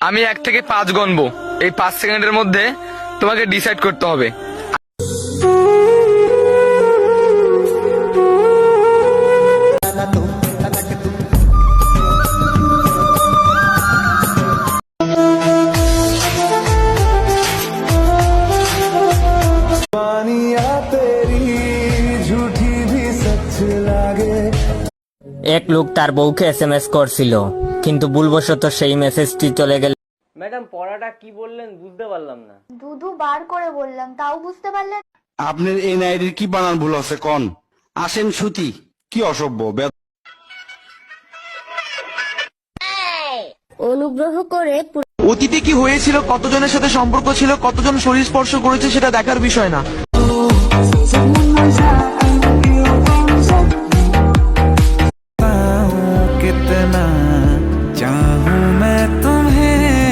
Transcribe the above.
আমি 1 থেকে 5 গণবো, এই 5 সেকেন্ডের মধ্যে তোমাকে ডিসাইড করতে হবে। এক লোক তার বউকে SMS করছিল, কিন্তু ভুলবশত সেই মেসেজটি চলে গেল। ম্যাডাম পড়াটা কি বললেন বুঝতে পারলাম না। দুধু বার করে বললাম, তাও বুঝতে পারলেন? আপনার NID-র কি বানান ভুল আছে কোন? আসেন সুতি, কি অসভ্য। অনুগ্রহ করে অতীতে কি হয়েছিল, কতজনের সাথে সম্পর্ক ছিল, কতজন শরীর স্পর্শ করেছে সেটা দেখার বিষয় না।